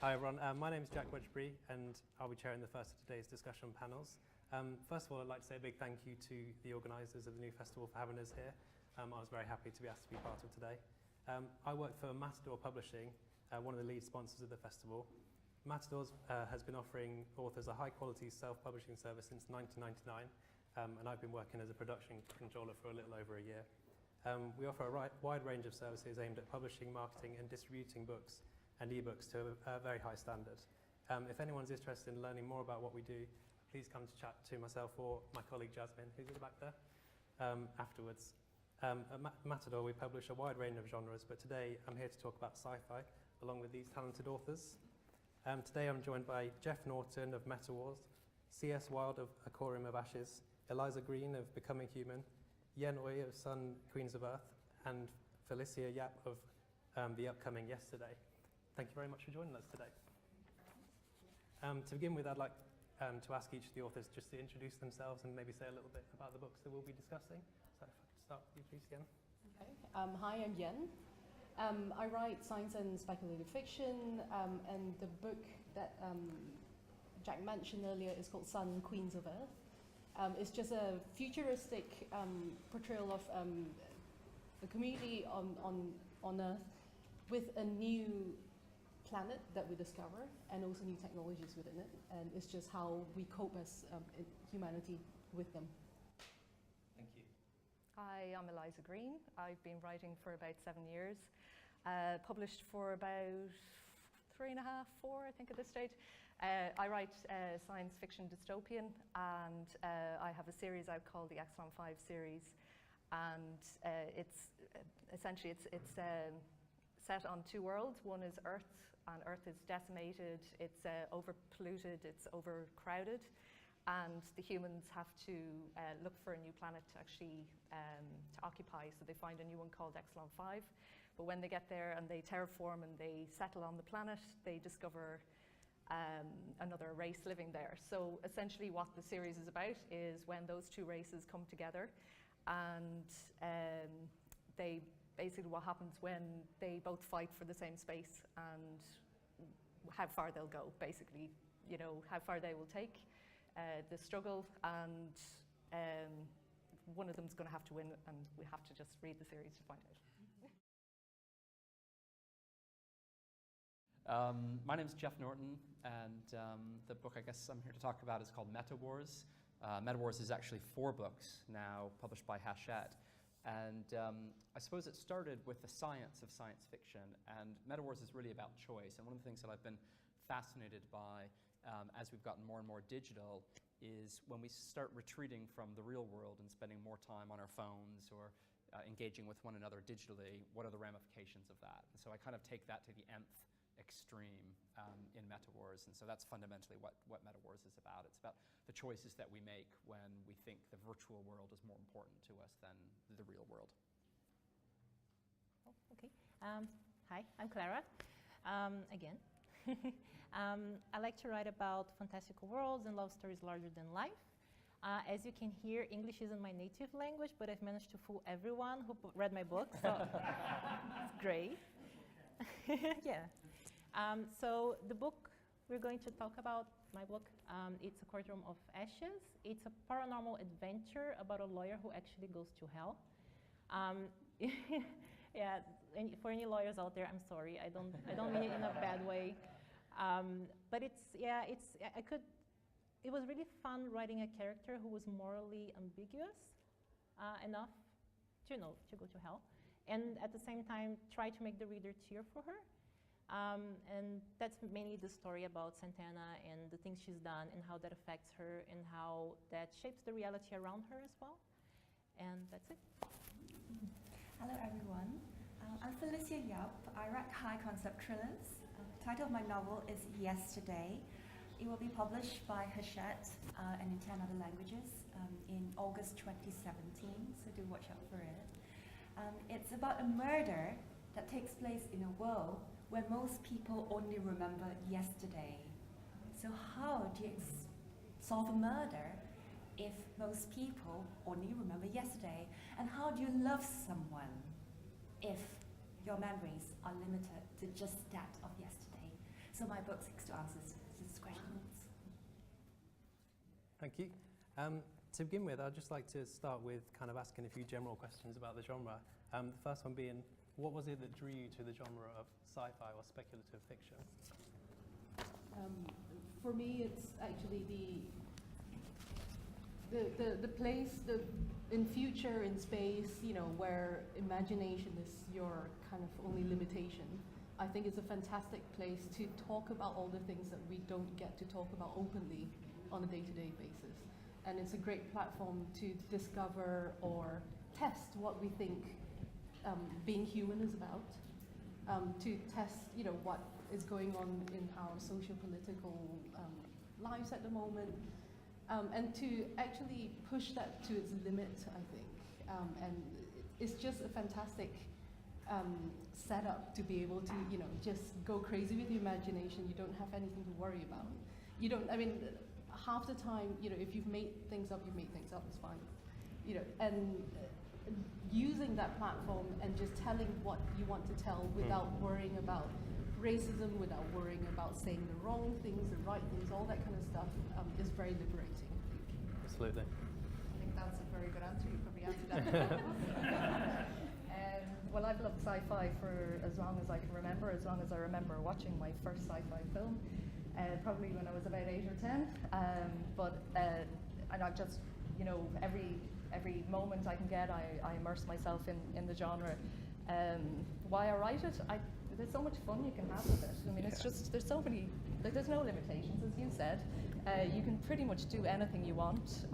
Hi everyone, my name is Jack Wedgbury and I'll be chairing the first of today's discussion panels. First of all, I'd like to say a big thank you to the organisers of the new festival for having us here. I was very happy to be asked to be part of today. I work for Matador Publishing, one of the lead sponsors of the festival. Matador has been offering authors a high-quality self-publishing service since 1999, and I've been working as a production controller for a little over a year. We offer a wide range of services aimed at publishing, marketing and distributing books and ebooks to a very high standard. If anyone's interested in learning more about what we do, please come to chat to myself or my colleague Jasmine, who's at the back there, afterwards. At Matador, we publish a wide range of genres, but today I'm here to talk about sci-fi, along with these talented authors. Today I'm joined by Jeff Norton of Meta Wars, C.S. Wilde of A Corium of Ashes, Eliza Green of Becoming Human, Yen Oi of Sun, Queens of Earth, and Felicia Yap of the upcoming Yesterday. Thank you very much for joining us today. To begin with, I'd like to ask each of the authors just to introduce themselves and maybe say a little bit about the books that we'll be discussing. So if I could start with you, please, Yen. Okay. Hi, I'm Yen. I write science and speculative fiction, and the book that Jack mentioned earlier is called Sun, Queens of Earth. It's just a futuristic portrayal of a community on Earth with a new planet that we discover and also new technologies within it, and it's just how we cope as humanity with them. Thank you. Hi, I'm Eliza Green. I've been writing for about 7 years, published for about 3.5, 4, I think at this stage. I write science fiction dystopian, and I have a series out called the Epsilon 5 series, and it's essentially set on two worlds. One is Earth, and Earth is decimated, it's overpolluted, it's overcrowded, and the humans have to look for a new planet to actually to occupy. So they find a new one called Epsilon 5. But when they get there and they terraform and they settle on the planet, they discover another race living there. So essentially what the series is about is when those two races come together, and they basically what happens when they both fight for the same space and how far they'll go, basically, you know, how far they will take the struggle, and one of them's going to have to win, and we have to just read the series to find out. My name's Jeff Norton, and the book I guess I'm here to talk about is called Meta Wars. Meta Wars is actually 4 books now, published by Hachette. And I suppose it started with the science of science fiction, and Meta Wars is really about choice. And one of the things that I've been fascinated by as we've gotten more and more digital is when we start retreating from the real world and spending more time on our phones or engaging with one another digitally, what are the ramifications of that? And so I kind of take that to the nth extreme in Meta Wars, and so that's fundamentally what Meta Wars is about. It's about the choices that we make when we think the virtual world is more important to us than the real world. Oh, okay. Hi, I'm Clara. Again. I like to write about fantastical worlds and love stories larger than life. As you can hear, English isn't my native language, but I've managed to fool everyone who read my book, so it's great. Yeah. So the book we're going to talk about, my book, it's A Courtroom of Ashes. It's a paranormal adventure about a lawyer who actually goes to hell. Yeah, and for any lawyers out there, I'm sorry. I don't mean it in a bad way. But it was really fun writing a character who was morally ambiguous enough to go to hell, and at the same time try to make the reader cheer for her. And that's mainly the story about Santana and the things she's done and how that affects her and how that shapes the reality around her as well. And that's it. Hello everyone, I'm Felicia Yap. I write high concept thrillers. The title of my novel is Yesterday. It will be published by Hachette and in 10 other languages in August 2017, so do watch out for it. It's about a murder that takes place in a world where most people only remember yesterday. So how do you solve a murder if most people only remember yesterday? And how do you love someone if your memories are limited to just that of yesterday? So So my book seeks to answer these questions. Thank you. To begin with, I'd just like to start with kind of asking a few general questions about the genre. The first one being, what was it that drew you to the genre of sci-fi or speculative fiction? For me, it's actually the place in future, in space, you know, where imagination is your kind of only limitation. I think it's a fantastic place to talk about all the things that we don't get to talk about openly on a day-to-day basis. And it's a great platform to discover or test what we think being human is about, to test, you know, what is going on in our socio-political lives at the moment, and to actually push that to its limit, I think. And it's just a fantastic setup to be able to, you know, just go crazy with your imagination. You don't have anything to worry about. You don't, I mean, half the time, you know, if you've made things up, you've made things up, it's fine. You know, and using that platform and just telling what you want to tell without worrying about racism, without worrying about saying the wrong things, the right things, all that kind of stuff is very liberating, I think. Absolutely. I think that's a very good answer. You probably answered that. Well, I've loved sci-fi for as long as I can remember, as long as I remember watching my first sci-fi film, probably when I was about 8 or 10. And I just, you know, every moment I can get, I immerse myself in the genre. Why I write it? There's so much fun you can have with it. I mean, it's just, there's so many, like, there's no limitations, as you said. You can pretty much do anything you want.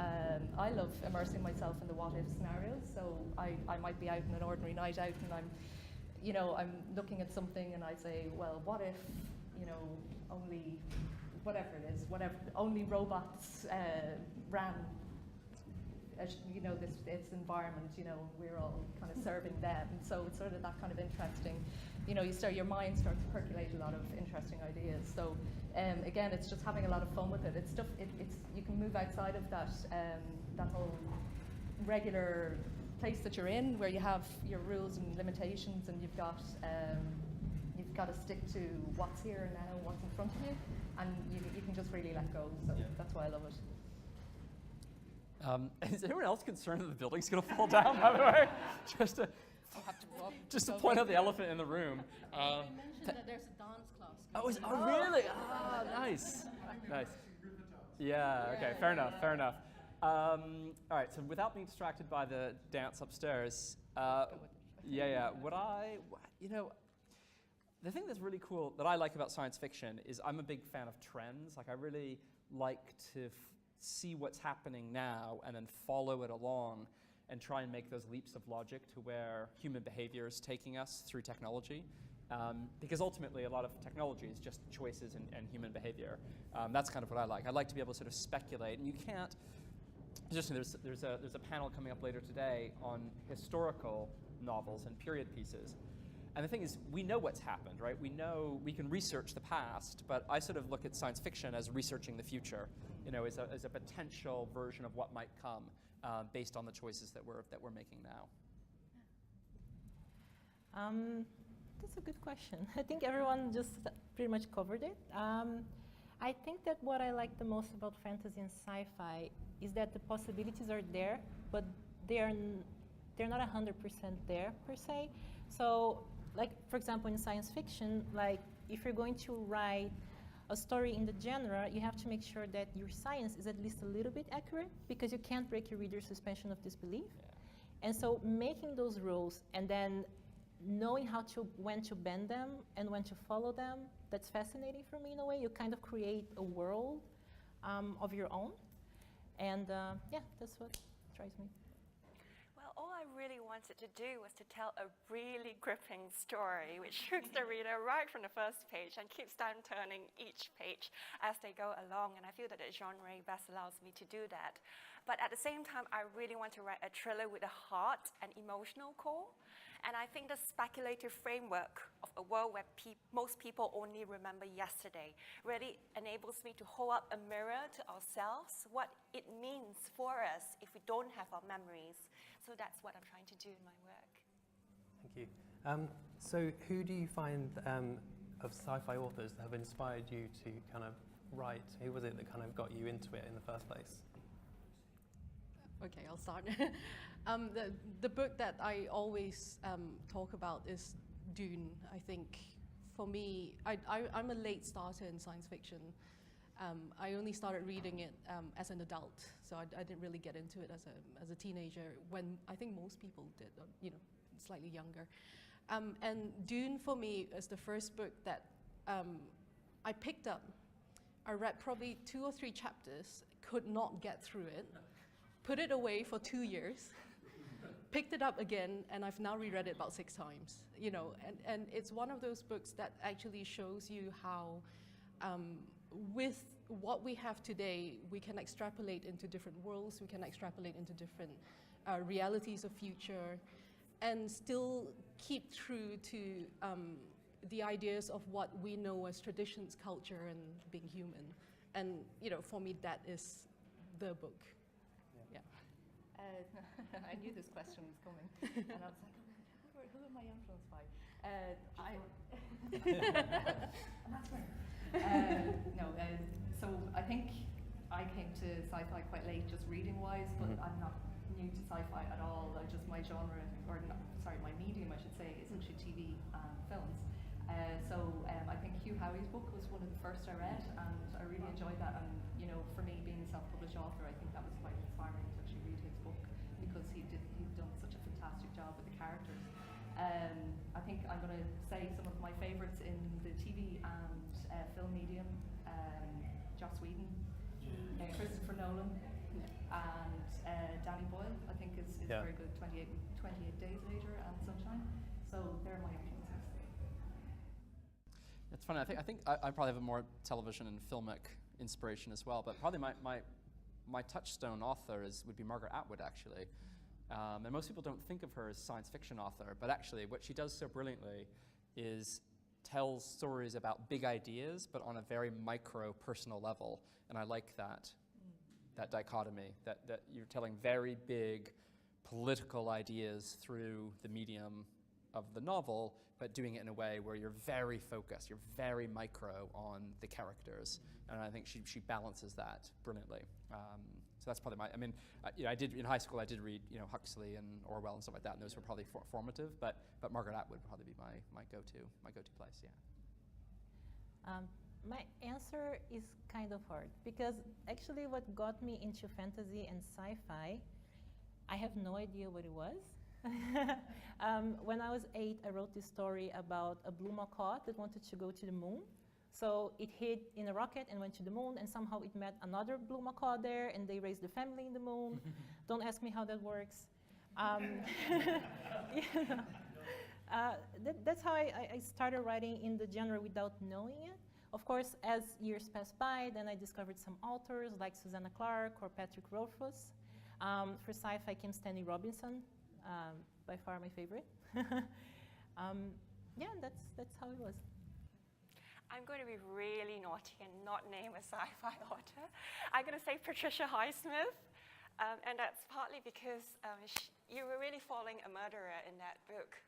I love immersing myself in the what-if scenarios. So I might be out on an ordinary night out and I'm looking at something and I say, well, what if, you know, only, whatever it is, only robots ran, you know, this environment, you know, we're all kind of serving them. And so it's sort of that kind of interesting, you know, your mind starts to percolate a lot of interesting ideas. So again, it's just having a lot of fun with it. It's stuff, you can move outside of that, that whole regular place that you're in, where you have your rules and limitations, and you've got to stick to what's here and now, what's in front of you, and you can just really let go. So that's why I love it. Is anyone else concerned that the building's going to fall down, by the way? Just to point out the elephant in the room. I mentioned that there's a dance class. Oh, really? Ah, nice. Nice. Yeah, okay, fair enough. All right, so without being distracted by the dance upstairs, the thing that's really cool that I like about science fiction is I'm a big fan of trends. Like, I really like to see what's happening now and then follow it along and try and make those leaps of logic to where human behavior is taking us through technology. Because ultimately a lot of technology is just choices and human behavior. That's kind of what I like. I like to be able to sort of speculate, and you can't, just there's a panel coming up later today on historical novels and period pieces. And the thing is, we know what's happened, right? We can research the past, but I sort of look at science fiction as researching the future, you know, as a potential version of what might come based on the choices that we're making now. That's a good question. I think everyone just pretty much covered it. I think that what I like the most about fantasy and sci-fi is that the possibilities are there, but they're not 100% there per se. So, like, for example, in science fiction, like, if you're going to write a story in the genre, you have to make sure that your science is at least a little bit accurate, because you can't break your reader's suspension of disbelief. Yeah. And so making those rules and then knowing when to bend them and when to follow them, that's fascinating for me in a way. You kind of create a world of your own. And that's what drives me. Well, all I really wanted to do was to tell a really gripping story which hooks the reader right from the first page and keeps them turning each page as they go along. And I feel that the genre best allows me to do that. But at the same time, I really want to write a thriller with a heart and emotional core. And I think the speculative framework of a world where most people only remember yesterday really enables me to hold up a mirror to ourselves, what it means for us if we don't have our memories. So that's what I'm trying to do in my work. Thank you. So who do you find of sci-fi authors that have inspired you to kind of write? Who was it that kind of got you into it in the first place? Okay, I'll start. The book that I always talk about is Dune. I think for me, I'm a late starter in science fiction. I only started reading it as an adult, so I didn't really get into it as a teenager, when I think most people did, slightly younger. And Dune for me is the first book that I picked up. I read probably 2 or 3 chapters, could not get through it, put it away for 2 years, picked it up again, and I've now reread it about 6 times. And it's one of those books that actually shows you how with what we have today, we can extrapolate into different worlds, we can extrapolate into different realities of future, and still keep true to the ideas of what we know as traditions, culture, and being human. And for me, that is the book. Yeah. I knew this question was coming, and I was like, who am I influenced by? And that's where. So I think I came to sci-fi quite late, just reading-wise, but I'm not new to sci-fi at all. My genre, my medium, I should say, is actually TV and films. I think Hugh Howey's book was one of the first I read, and I really enjoyed that. And for me, being a self-published author, I think that was quite inspiring to actually read his book, because he'd done such a fantastic job with the characters. I think I'm going to say some of my favourites in the TV and film medium. Joss Whedon, Christopher Nolan, and Danny Boyle, I think is very good. 28 Days Later and Sunshine. So they're my influences. It's funny. I think I probably have a more television and filmic inspiration as well. But probably my touchstone author would be Margaret Atwood, actually. And most people don't think of her as a science fiction author, but actually what she does so brilliantly is tells stories about big ideas, but on a very micro personal level. And I like that dichotomy, that you're telling very big political ideas through the medium of the novel, but doing it in a way where you're very focused, you're very micro on the characters. And I think she balances that brilliantly. So that's probably I did in high school. I did read, Huxley and Orwell and stuff like that, and those were probably formative. But Margaret Atwood would probably be my go-to place. Yeah. My answer is kind of hard, because actually, what got me into fantasy and sci-fi, I have no idea what it was. When I was 8, I wrote this story about a blue macaque that wanted to go to the moon. So it hid in a rocket and went to the moon, and somehow it met another blue macaque there, and they raised the family in the moon. Don't ask me how that works. That's how I started writing in the genre without knowing it. Of course, as years passed by, then I discovered some authors like Susanna Clarke or Patrick Rothfuss. For sci-fi came Stanley Robinson, by far my favorite. That's how it was. I'm going to be really naughty and not name a sci-fi author. I'm going to say Patricia Highsmith, and that's partly because you were really following a murderer in that book,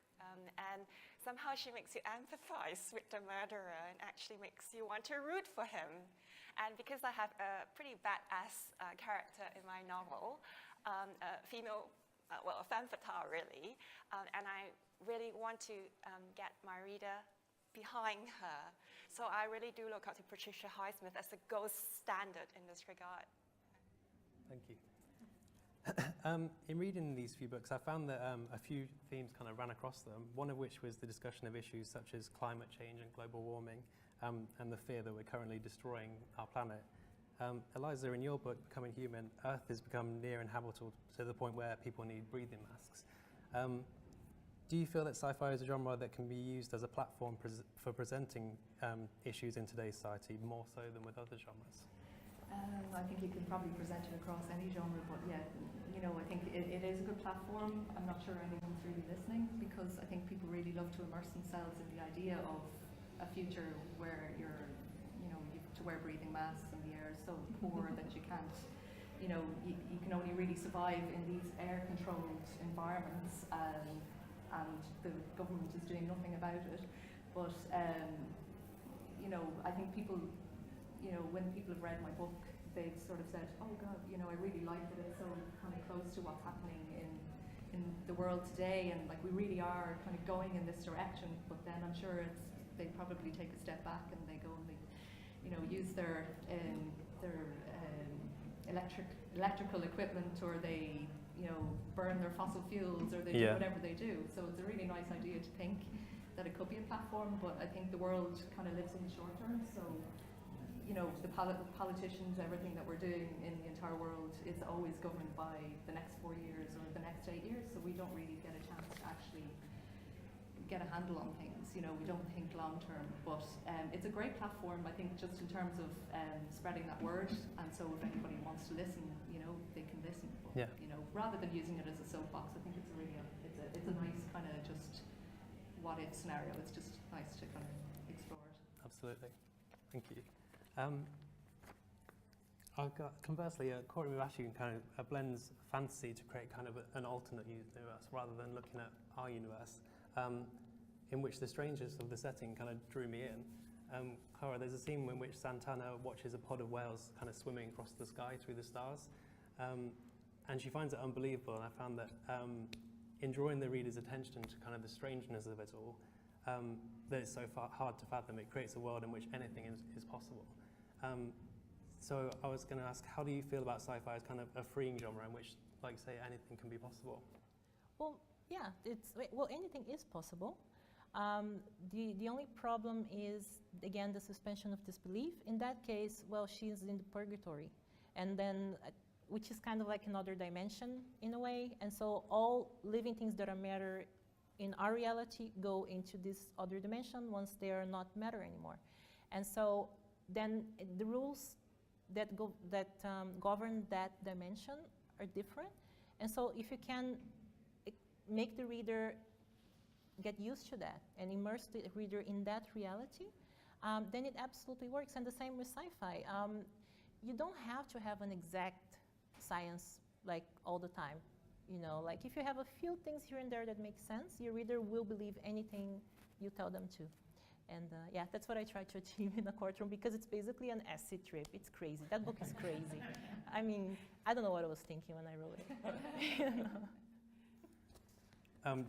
and somehow she makes you empathize with the murderer and actually makes you want to root for him. And because I have a pretty badass character in my novel, a female, a femme fatale really, and I really want to get my reader behind her. So I really do look up to Patricia Highsmith as the gold standard in this regard. Thank you. In reading these few books, I found that a few themes kind of ran across them, one of which was the discussion of issues such as climate change and global warming, and the fear that we're currently destroying our planet. Eliza, in your book, Becoming Human, Earth has become near inhabitable to the point where people need breathing masks. Do you feel that sci-fi is a genre that can be used as a platform for presenting issues in today's society more so than with other genres? I think you can probably present it across any genre, but yeah, I think it is a good platform. I'm not sure anyone's really listening, because I think people really love to immerse themselves in the idea of a future where you have to wear breathing masks and the air is so poor that you can't, you can only really survive in these air-controlled environments. And the government is doing nothing about it. But I think people, when people have read my book, they've sort of said, oh God, I really like that it's so kind of close to what's happening in the world today, and like we really are kind of going in this direction. But then I'm sure they probably take a step back and they go and they, use their electrical equipment, or they burn their fossil fuels, or they do whatever they do. So it's a really nice idea to think that it could be a platform, but I think the world kind of lives in the short term. So the politicians, everything that we're doing in the entire world is always governed by the next 4 years or the next 8 years. So we don't really get a chance to actually get a handle on things. We don't think long term, but it's a great platform, I think, just in terms of spreading that word. And so if anybody wants to listen, they can listen. But, rather than using it as a soapbox, I think it's a nice kind of just what if scenario. It's just nice to kind of explore it. Absolutely. Thank you. Conversely, Courtney Mabashie kind of blends fantasy to create kind of an alternate universe rather than looking at our universe, in which the strangeness of the setting kind of drew me in. However, there's a scene in which Santana watches a pod of whales kind of swimming across the sky through the stars, and she finds it unbelievable. And I found that in drawing the reader's attention to kind of the strangeness of it all, that it's so hard to fathom. It creates a world in which anything is possible. So I was going to ask, how do you feel about sci-fi as kind of a freeing genre in which, like say, anything can be possible? Well, yeah, anything is possible. The only problem is, again, the suspension of disbelief. In that case, well, she's in the purgatory, and then, which is kind of like another dimension in a way. And so all living things that are matter in our reality go into this other dimension once they are not matter anymore. And so then the rules that govern that dimension are different. And so if you can make the reader get used to that and immerse the reader in that reality, then it absolutely works. And the same with sci-fi. You don't have to have an exact science like all the time. Like if you have a few things here and there that make sense, your reader will believe anything you tell them to. And yeah, that's what I try to achieve in a courtroom, because it's basically an acid trip. It's crazy. That book is crazy. I mean, I don't know what I was thinking when I wrote it.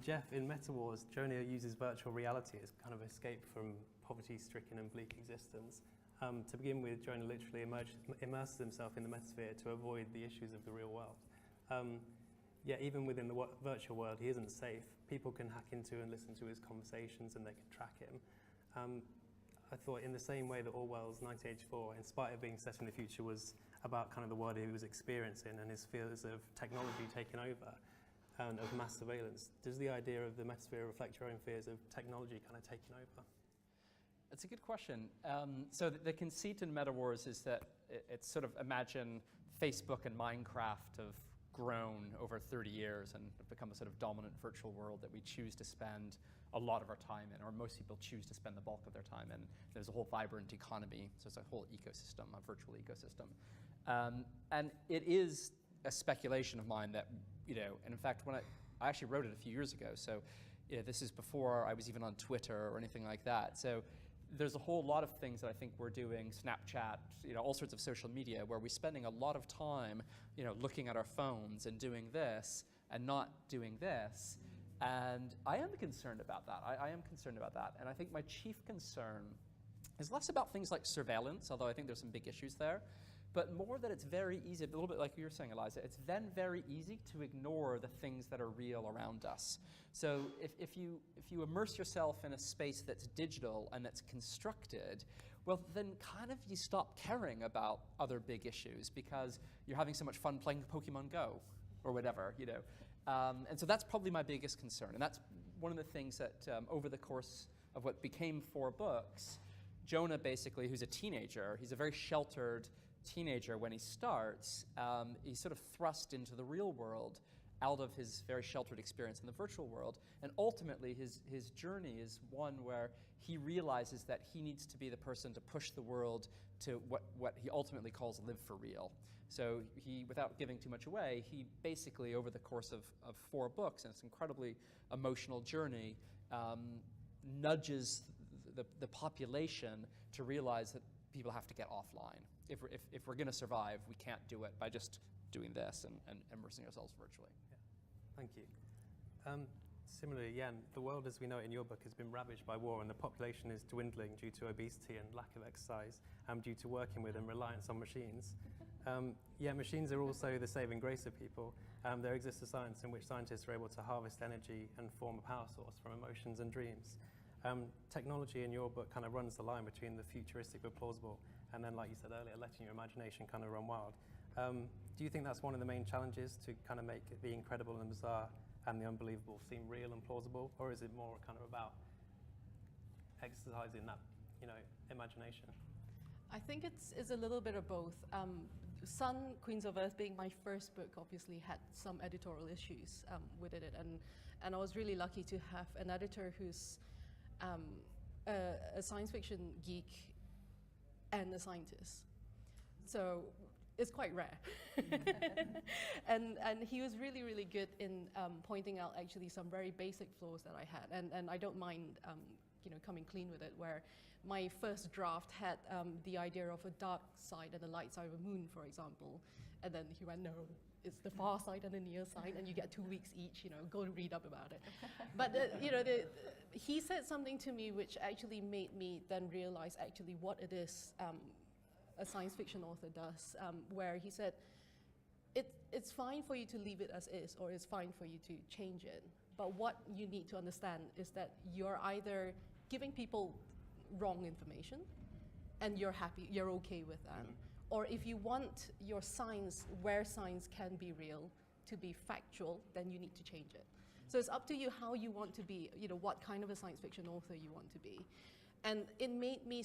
Jeff, in Meta Wars, Jonah uses virtual reality as kind of escape from poverty-stricken and bleak existence. To begin with, Jonah literally immerses himself in the metasphere to avoid the issues of the real world. Yet even within the virtual world, he isn't safe. People can hack into and listen to his conversations, and they can track him. I thought in the same way that Orwell's 1984, in spite of being set in the future, was about kind of the world he was experiencing and his fears of technology taking over and of mass surveillance. Does the idea of the metasphere reflect your own fears of technology kind of taking over? It's a good question. So the conceit in Meta Wars is that it's sort of, imagine Facebook and Minecraft have grown over 30 years and have become a sort of dominant virtual world that we choose to spend a lot of our time in, or most people choose to spend the bulk of their time in. There's a whole vibrant economy, so it's a whole ecosystem, a virtual ecosystem. And it is a speculation of mine that, and in fact, when I actually wrote it a few years ago, so this is before I was even on Twitter or anything like that. So there's a whole lot of things that I think we're doing, Snapchat, all sorts of social media, where we're spending a lot of time, looking at our phones and doing this and not doing this. And I am concerned about that. I am concerned about that. And I think my chief concern is less about things like surveillance, although I think there's some big issues there, but more that it's very easy, a little bit like you were saying, Eliza, it's then very easy to ignore the things that are real around us. So if you immerse yourself in a space that's digital and that's constructed, well, then kind of you stop caring about other big issues because you're having so much fun playing Pokemon Go or whatever, And so that's probably my biggest concern. And that's one of the things that over the course of what became 4 books, Jonah basically, who's a teenager, he's a very sheltered teenager when he starts, he's sort of thrust into the real world out of his very sheltered experience in the virtual world. And ultimately, his journey is one where he realizes that he needs to be the person to push the world to what he ultimately calls live for real. So he, without giving too much away, he basically, over the course of 4 books, and it's an incredibly emotional journey, nudges the population to realize that people have to get offline. If we're going to survive, we can't do it by just doing this and immersing ourselves virtually. Yeah. Thank you. Similarly, Yen, the world as we know it in your book has been ravaged by war, and the population is dwindling due to obesity and lack of exercise, due to working with and reliance on machines. Yet machines are also the saving grace of people. There exists a science in which scientists are able to harvest energy and form a power source from emotions and dreams. Technology in your book kind of runs the line between the futuristic but plausible, and then, like you said earlier, letting your imagination kind of run wild. Do you think that's one of the main challenges, to kind of make the incredible and bizarre and the unbelievable seem real and plausible, or is it more kind of about exercising that, imagination? I think it's a little bit of both. Sun, Queens of Earth being my first book obviously had some editorial issues within it, and I was really lucky to have an editor who's a science fiction geek and a scientist. So it's quite rare. and he was really, really good in pointing out actually some very basic flaws that I had, and I don't mind coming clean with it, where my first draft had the idea of a dark side and a light side of a moon, for example, and then he went, no, it's the far side and the near side, and you get 2 weeks each, go and read up about it. But he said something to me which actually made me then realize actually what it is a science fiction author does, where he said, it's fine for you to leave it as is, or it's fine for you to change it, but what you need to understand is that you're either giving people wrong information and you're happy, you're okay with that, or if you want your science, where science can be real, to be factual, then you need to change it. So it's up to you how you want to be, what kind of a science fiction author you want to be. And it made me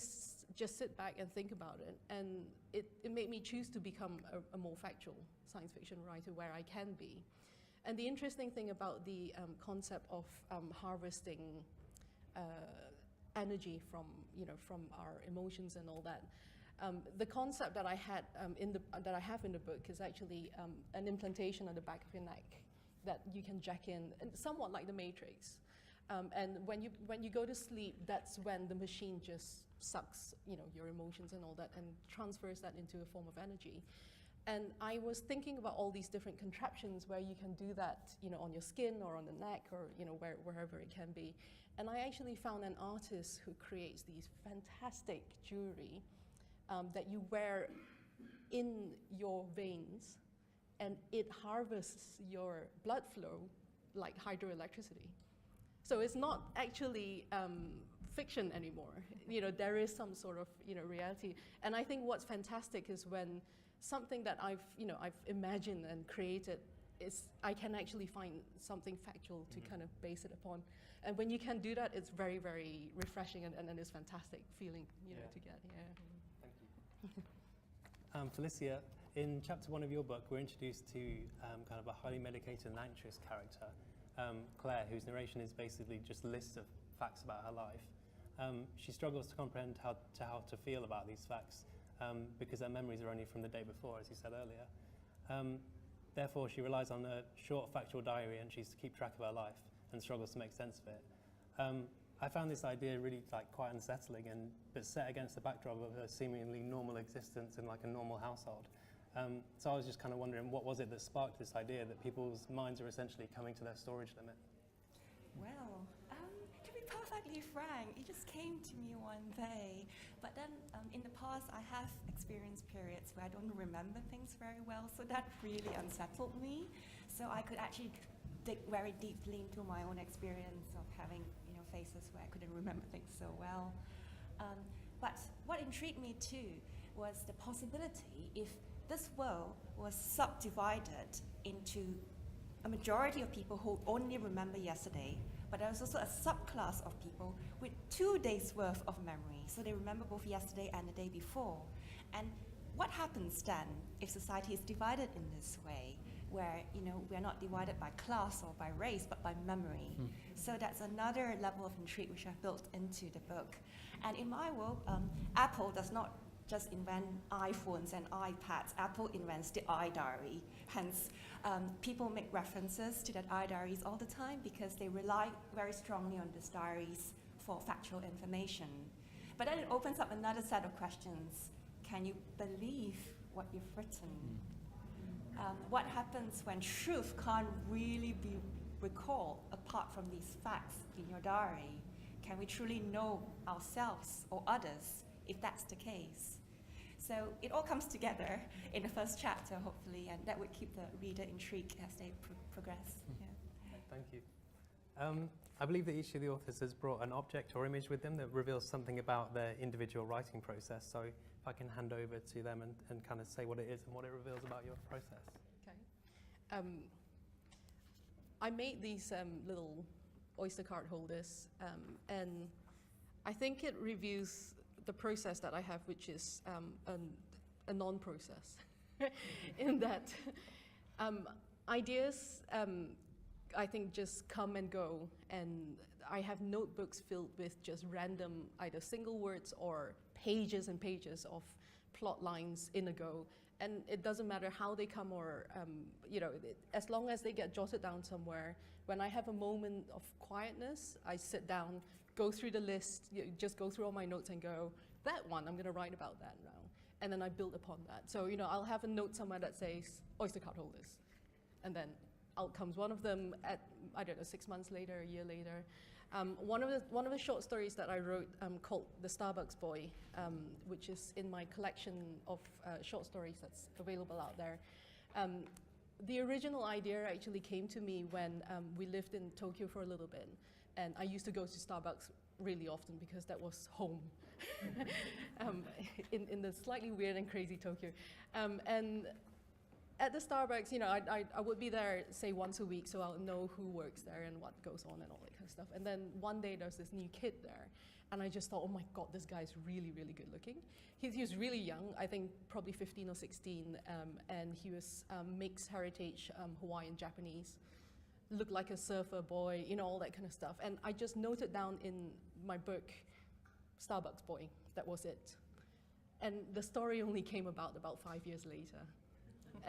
just sit back and think about it, and it made me choose to become a more factual science fiction writer, where I can be. And the interesting thing about the concept of harvesting energy from our emotions and all that, the concept that I had that I have in the book is actually an implantation on the back of your neck that you can jack in, and somewhat like the Matrix. And when you go to sleep, that's when the machine just sucks, your emotions and all that, and transfers that into a form of energy. And I was thinking about all these different contraptions where you can do that, on your skin or on the neck, or wherever it can be. And I actually found an artist who creates these fantastic jewelry that you wear in your veins, and it harvests your blood flow like hydroelectricity. So it's not actually fiction anymore. There is some sort of reality. And I think what's fantastic is when something that I've imagined and created I can actually find something factual to kind of base it upon. And when you can do that, it's very, very refreshing, and it's fantastic feeling to get. Yeah. Thank you. Felicia, in chapter 1 of your book, we're introduced to kind of a highly medicated and anxious character, Claire, whose narration is basically just lists of facts about her life. She struggles to comprehend how to feel about these facts because her memories are only from the day before, as you said earlier. Therefore, she relies on a short factual diary entries to keep track of her life and struggles to make sense of it. I found this idea really quite unsettling, but set against the backdrop of a seemingly normal existence in a normal household. So I was just kind of wondering, what was it that sparked this idea that people's minds are essentially coming to their storage limit? Well, to be perfectly frank, it just came to me one day. But then in the past, I have experienced periods where I don't remember things very well, so that really unsettled me. So I could actually dig very deeply into my own experience of having phases where I couldn't remember things so well. But what intrigued me too was the possibility if this world was subdivided into a majority of people who only remember yesterday, but there was also a subclass of people with 2 days worth of memory. So they remember both yesterday and the day before. And what happens then if society is divided in this way, where we are not divided by class or by race, but by memory? So that's another level of intrigue which I've built into the book. And in my world, Apple does not just invent iPhones and iPads. Apple invents the iDiary. Hence, people make references to that iDiaries all the time because they rely very strongly on these diaries for factual information. But then it opens up another set of questions. Can you believe what you've written? What happens when truth can't really be recalled apart from these facts in your diary? Can we truly know ourselves or others if that's the case? So it all comes together in the first chapter, hopefully, and that would keep the reader intrigued as they progress. Yeah. Thank you. I believe that each of the authors has brought an object or image with them that reveals something about their individual writing process. So if I can hand over to them and kind of say what it is and what it reveals about your process. Okay. I made these little Oyster card holders, and I think it reveals the process that I have, which is a non-process, in that ideas, I think, just come and go, and I have notebooks filled with just random either single words or pages and pages of plot lines in a go, and it doesn't matter how they come or, as long as they get jotted down somewhere. When I have a moment of quietness, I sit down, go through the list, just go through all my notes and go, that one, I'm gonna write about that now. And then I build upon that. So, I'll have a note somewhere that says Oyster card holders. And then out comes one of them at, I don't know, 6 months later, a year later. One of the short stories that I wrote called The Starbucks Boy, which is in my collection of short stories that's available out there. The original idea actually came to me when we lived in Tokyo for a little bit, and I used to go to Starbucks really often because that was home in the slightly weird and crazy Tokyo. And at the Starbucks, I would be there, say, once a week, so I'll know who works there and what goes on and all that kind of stuff. And then one day there's this new kid there, and I just thought, oh my God, this guy's really, really good looking. He was really young, I think probably 15 or 16, and he was mixed heritage, Hawaiian, Japanese, looked like a surfer boy, all that kind of stuff. And I just noted down in my book, Starbucks Boy, that was it. And the story only came about 5 years later.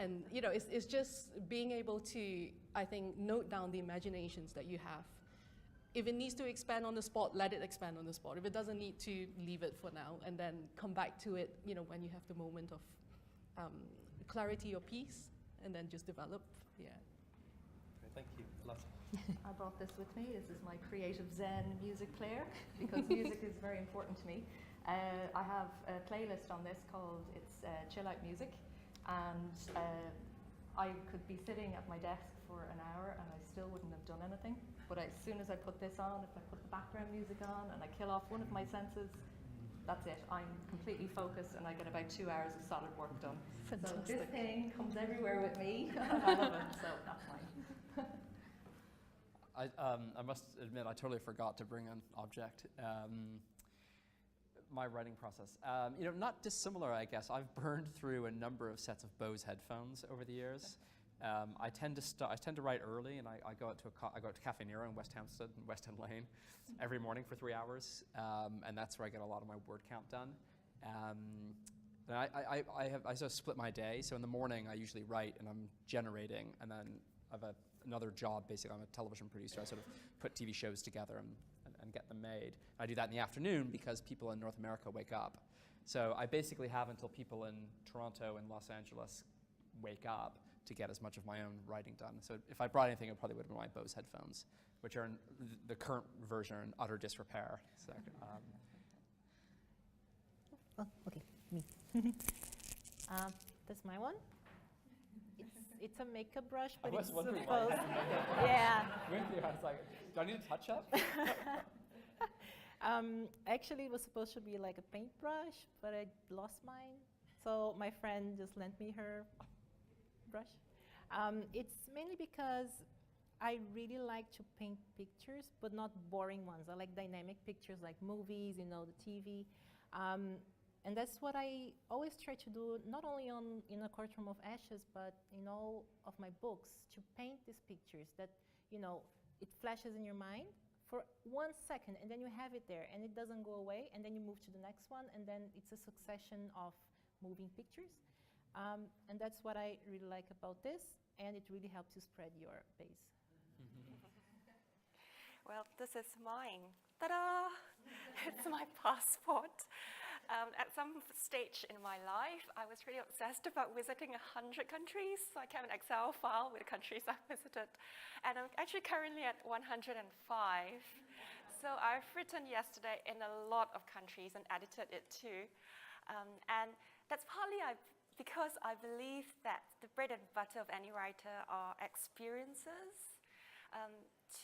And it's just being able to, I think, note down the imaginations that you have. If it needs to expand on the spot, let it expand on the spot. If it doesn't need to, leave it for now, and then come back to it, when you have the moment of clarity or peace, and then just develop. Yeah. Thank you. Eliza. I brought this with me. This is my creative Zen music player, because music is very important to me. I have a playlist on this called Chill Out Music, and I could be sitting at my desk for an hour and I still wouldn't have done anything. But as soon as I put this on, if I put the background music on and I kill off one of my senses, that's it. I'm completely focused and I get about 2 hours of solid work done. Fantastic. So this thing comes everywhere with me. I love it, so that's mine. I must admit, I totally forgot to bring an object. My writing process, not dissimilar, I guess. I've burned through a number of sets of Bose headphones over the years. I tend to write early, and I go out to Cafe Nero in West Hampstead, West End Lane, every morning for 3 hours, and that's where I get a lot of my word count done. And I sort of split my day. So in the morning, I usually write, and I'm generating, and then I have another job. Basically, I'm a television producer. I sort of put TV shows together and get them made. I do that in the afternoon because people in North America wake up. So I basically have until people in Toronto and Los Angeles wake up to get as much of my own writing done. So if I brought anything, it probably would have been my Bose headphones, which are in the current version are in utter disrepair. So, Oh, okay, me. That's my one. It's a makeup brush, but it's supposed. Yeah. With you, I was like, do I need a touch-up? Actually, it was supposed to be like a paintbrush, but I lost mine. So my friend just lent me her brush. It's mainly because I really like to paint pictures, but not boring ones. I like dynamic pictures, like movies, the TV. And that's what I always try to do, not only in A Courtroom of Ashes, but in all of my books, to paint these pictures that, it flashes in your mind for 1 second, and then you have it there, and it doesn't go away, and then you move to the next one, and then it's a succession of moving pictures. And that's what I really like about this, and it really helps you spread your base. Well, well, this is mine. Ta-da! It's my passport. At some stage in my life, I was really obsessed about visiting 100 countries. So I kept an Excel file with the countries I visited. And I'm actually currently at 105. So I've written yesterday in a lot of countries and edited it too. And that's partly because I believe that the bread and butter of any writer are experiences.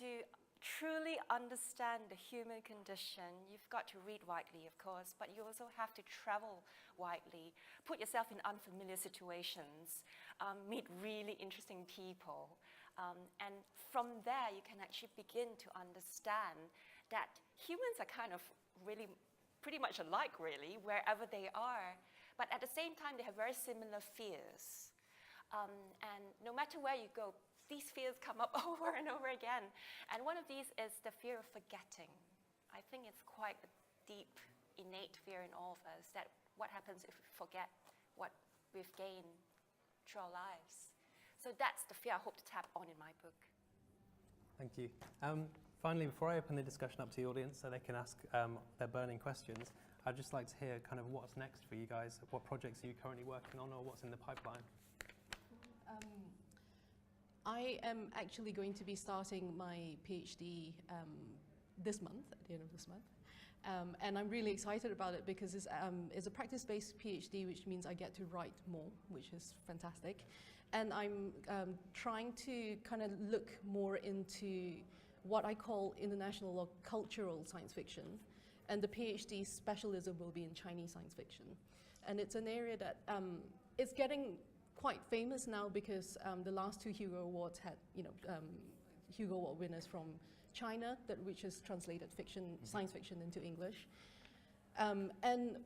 To truly understand the human condition, you've got to read widely, of course, but you also have to travel widely, put yourself in unfamiliar situations, meet really interesting people. And from there, you can actually begin to understand that humans are kind of really pretty much alike, really, wherever they are. But at the same time, they have very similar fears. And no matter where you go, these fears come up over and over again. And one of these is the fear of forgetting. I think it's quite a deep, innate fear in all of us, that what happens if we forget what we've gained through our lives. So that's the fear I hope to tap on in my book. Thank you. Finally, before I open the discussion up to the audience so they can ask their burning questions, I'd just like to hear kind of what's next for you guys. What projects are you currently working on, or what's in the pipeline? I am actually going to be starting my PhD this month, at the end of this month. And I'm really excited about it because it's a practice-based PhD, which means I get to write more, which is fantastic. And I'm trying to kind of look more into what I call international or cultural science fiction. And the PhD specialism will be in Chinese science fiction. And it's an area that it's getting quite famous now because the last 2 Hugo Awards had, Hugo Award winners from China, which has translated science fiction into English. And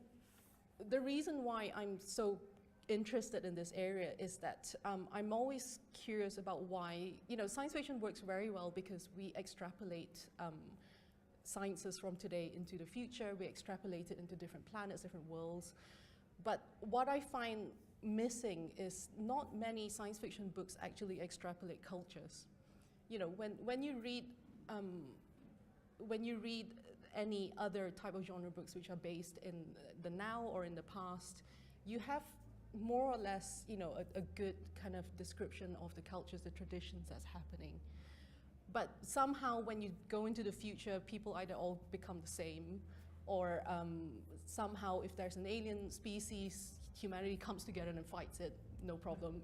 the reason why I'm so interested in this area is that I'm always curious about why, science fiction works very well because we extrapolate sciences from today into the future, we extrapolate it into different planets, different worlds. But what I find missing is not many science fiction books actually extrapolate cultures. When you read any other type of genre books which are based in the now or in the past, you have more or less, a good kind of description of the cultures, the traditions that's happening. But somehow when you go into the future, people either all become the same, or somehow if there's an alien species, humanity comes together and fights it, no problem.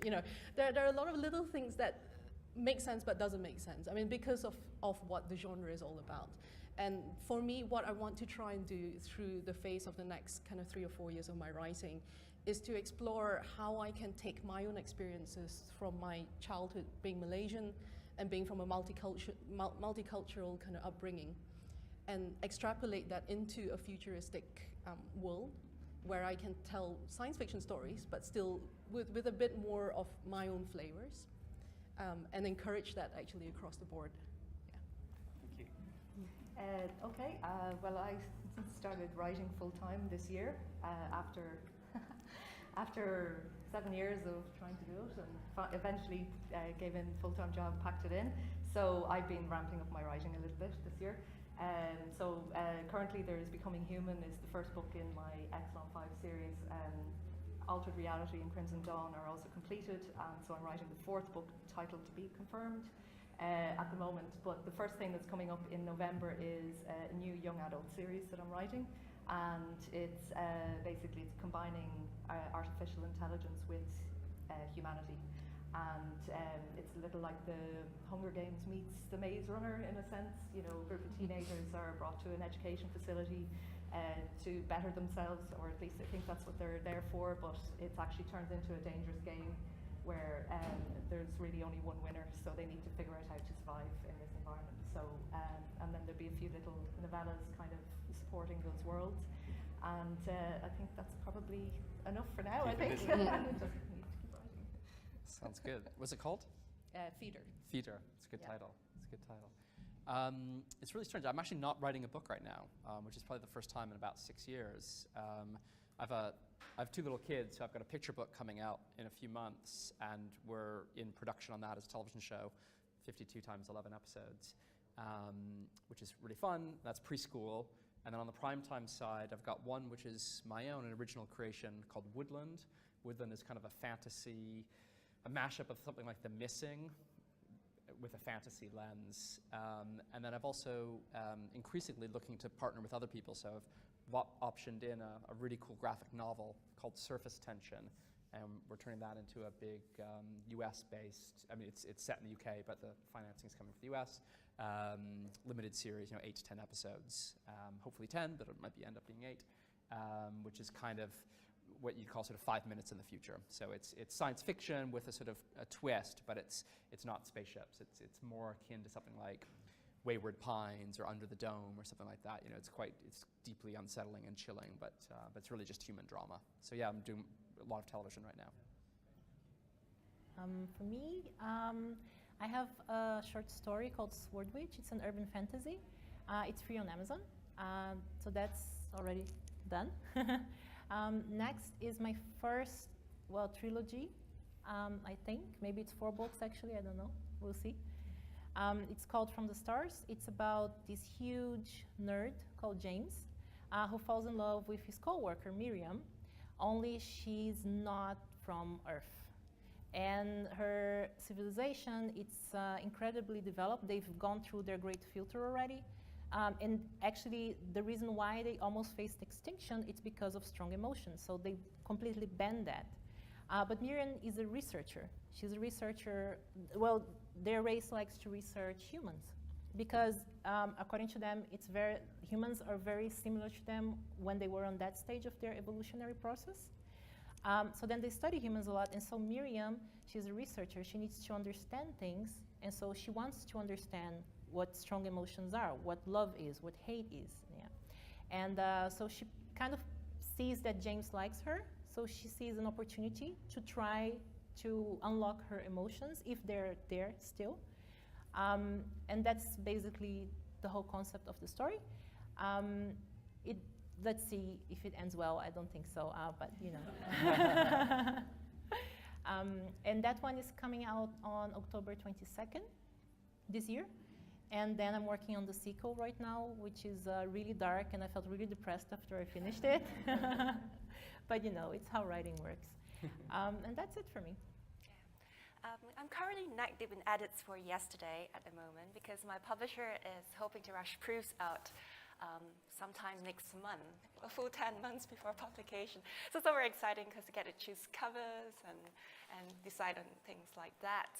There are a lot of little things that make sense but doesn't make sense. I mean, because of what the genre is all about. And for me, what I want to try and do through the phase of the next kind of 3 or 4 years of my writing is to explore how I can take my own experiences from my childhood being Malaysian and being from a multicultural kind of upbringing and extrapolate that into a futuristic world where I can tell science fiction stories, but still with a bit more of my own flavors, and encourage that actually across the board. Yeah. Thank you. Okay, well, I started writing full-time this year after 7 years of trying to do it, and eventually gave in full-time job, packed it in. So I've been ramping up my writing a little bit this year. Currently there is Becoming Human is the first book in my Echelon 5 series. Altered Reality and Crimson Dawn are also completed, and so I'm writing the 4th book, titled To Be Confirmed, at the moment. But the first thing that's coming up in November is a new young adult series that I'm writing, and it's basically combining artificial intelligence with humanity. And it's a little like the Hunger Games meets the Maze Runner in a sense. A group of teenagers are brought to an education facility to better themselves, or at least I think that's what they're there for, but it actually turns into a dangerous game where there's really only one winner, so they need to figure out how to survive in this environment. So, and then there'll be a few little novellas kind of supporting those worlds. And I think that's probably enough for now, I think. Sounds good. What's it called? Feeder. Feeder. It's a good title. It's a good title. It's really strange. I'm actually not writing a book right now, which is probably the first time in about 6 years. I have 2 little kids, so I've got a picture book coming out in a few months, and we're in production on that as a television show, 52 times 11 episodes. which is really fun. That's preschool. And then on the primetime side, I've got one which is my own, an original creation called Woodland. Woodland is kind of a fantasy, a mashup of something like The Missing with a fantasy lens. And then I've also increasingly looking to partner with other people. So I've optioned in a really cool graphic novel called Surface Tension. And we're turning that into a big US-based, I mean, it's set in the UK, but the financing is coming from the US. Limited series, 8 to 10 episodes. Hopefully 10, but it might end up being 8, which is kind of what you'd call sort of 5 minutes in the future. So it's science fiction with a sort of a twist, but it's not spaceships. It's more akin to something like Wayward Pines or Under the Dome or something like that. It's deeply unsettling and chilling, but it's really just human drama. So yeah, I'm doing a lot of television right now. For me, I have a short story called Sword Witch. It's an urban fantasy. It's free on Amazon, so that's already done. Next is my first, trilogy, I think. Maybe it's 4 books, actually, I don't know. We'll see. It's called From the Stars. It's about this huge nerd called James, who falls in love with his co-worker, Miriam, only she's not from Earth. And her civilization, it's incredibly developed. They've gone through their great filter already. And actually, the reason why they almost faced extinction, it's because of strong emotions. So they completely banned that. But Miriam is a researcher. She's a researcher. Well, their race likes to research humans because, according to them, humans are very similar to them when they were on that stage of their evolutionary process. So then they study humans a lot, and so Miriam, she's a researcher, she needs to understand things, and so she wants to understand what strong emotions are, what love is, what hate is, yeah. And so she kind of sees that James likes her, so she sees an opportunity to try to unlock her emotions if they're there still. And that's basically the whole concept of the story. Let's see if it ends well. I don't think so, but and that one is coming out on October 22nd this year. And then I'm working on the sequel right now, which is really dark, and I felt really depressed after I finished it. But it's how writing works. And that's it for me. I'm currently neck deep in edits for Yesterday at the moment because my publisher is hoping to rush proofs out sometime next month, a full 10 months before publication. So it's very exciting because I get to choose covers and decide on things like that.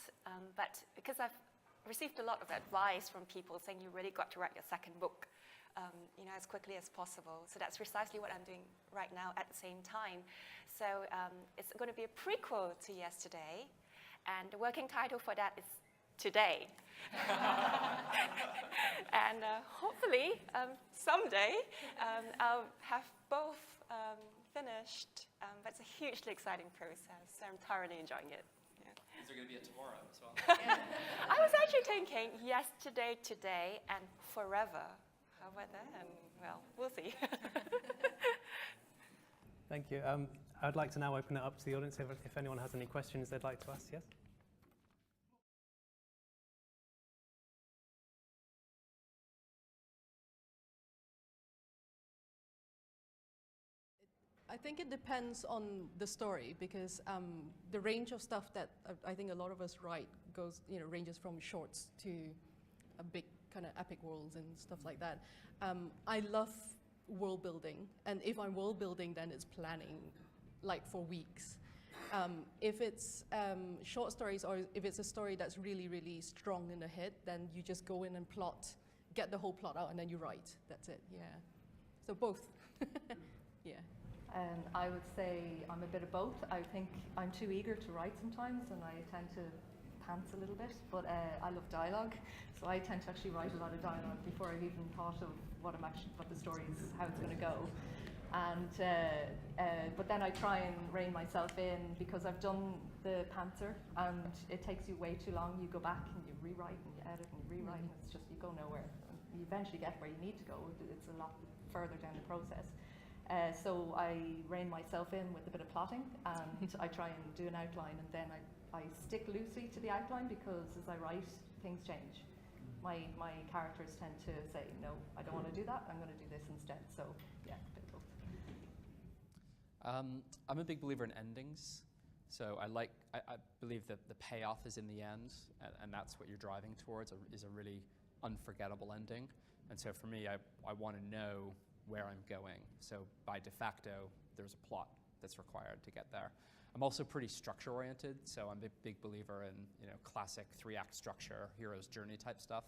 But because I've received a lot of advice from people saying you really got to write your second book as quickly as possible. So that's precisely what I'm doing right now at the same time. So it's going to be a prequel to Yesterday, and the working title for that is Today. And hopefully, someday, I'll have both finished, but it's a hugely exciting process, so I'm thoroughly enjoying it. Yeah. Is there going to be a tomorrow as well? I was actually thinking Yesterday, Today, and Forever. How about that? And, well, we'll see. Thank you. I'd like to now open it up to the audience if anyone has any questions they'd like to ask. Yes? I think it depends on the story because the range of stuff that I think a lot of us write ranges from shorts to a big kind of epic worlds and stuff like that. I love world building, and if I'm world building, then it's planning like for weeks. If it's short stories or if it's a story that's really, really strong in the head, then you just go in and get the whole plot out, and then you write. That's it, yeah. So both, yeah. I would say I'm a bit of both. I think I'm too eager to write sometimes, and I tend to pants a little bit, but I love dialogue, so I tend to actually write a lot of dialogue before I've even thought of what the story is, how it's going to go. And but then I try and rein myself in because I've done the pantser, and it takes you way too long. You go back and you rewrite and you edit and you rewrite, and it's just you go nowhere. You eventually get where you need to go. It's a lot further down the process. So I rein myself in with a bit of plotting, and I try and do an outline, and then I stick loosely to the outline because as I write, things change. my characters tend to say, no, I don't want to do that, I'm going to do this instead. So yeah, a bit of both. I'm a big believer in endings. So I believe that the payoff is in the end, and that's what you're driving towards, is a really unforgettable ending. And so for me, I want to know where I'm going. So by de facto, there's a plot that's required to get there. I'm also pretty structure-oriented, so I'm a big believer in classic 3-act structure, hero's journey type stuff.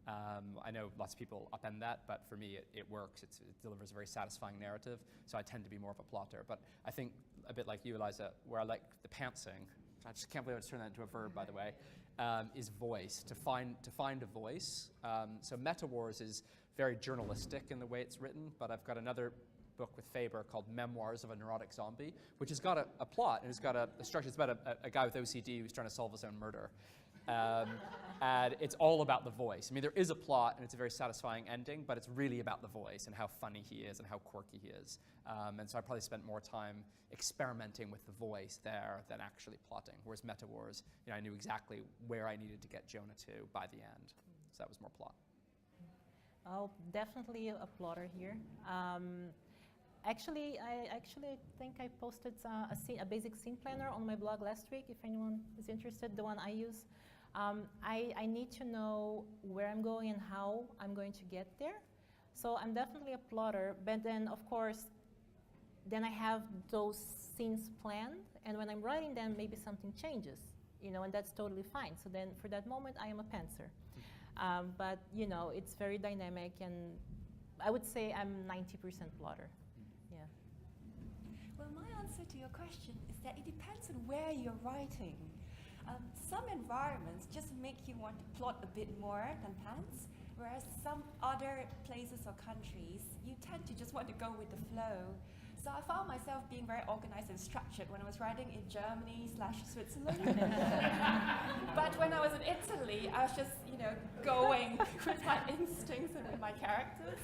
I know lots of people upend that, but for me, it works. It delivers a very satisfying narrative, so I tend to be more of a plotter. But I think, a bit like you, Eliza, where I like the pantsing, I just can't believe I just turned that into a verb, by the way, is voice, to find a voice. So Meta Wars is very journalistic in the way it's written, but I've got another book with Faber called Memoirs of a Neurotic Zombie, which has got a plot, and it's got a structure. It's about a guy with OCD who's trying to solve his own murder. And it's all about the voice. I mean, there is a plot, and it's a very satisfying ending, but it's really about the voice and how funny he is and how quirky he is. And so I probably spent more time experimenting with the voice there than actually plotting. Whereas Meta Wars, I knew exactly where I needed to get Jonah to by the end. So that was more plot. Oh, definitely a plotter here. Actually, I think I posted a basic scene planner on my blog last week, if anyone is interested, the one I use. I need to know where I'm going and how I'm going to get there. So I'm definitely a plotter, but then, of course, then I have those scenes planned, and when I'm writing them, maybe something changes, and that's totally fine. So then, for that moment, I am a pantser. But, it's very dynamic, and I would say I'm 90% plotter. Yeah. Well, my answer to your question is that it depends on where you're writing. Some environments just make you want to plot a bit more than pants, whereas some other places or countries, you tend to just want to go with the flow. So I found myself being very organized and structured when I was writing in Germany/Switzerland. But when I was in Italy, I was just, going with my instincts and with my characters.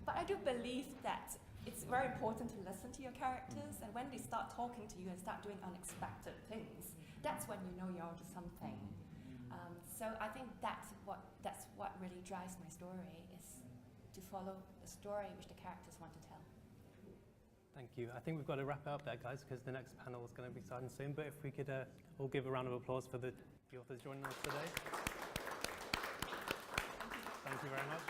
But I do believe that it's very important to listen to your characters, and when they start talking to you and start doing unexpected things, that's when you know you're onto something. So I think that's what really drives my story, is to follow the story which the characters want to tell. Thank you. I think we've got to wrap it up there, guys, because the next panel is going to be starting soon. But if we could all give a round of applause for the authors joining us today. Thank you very much.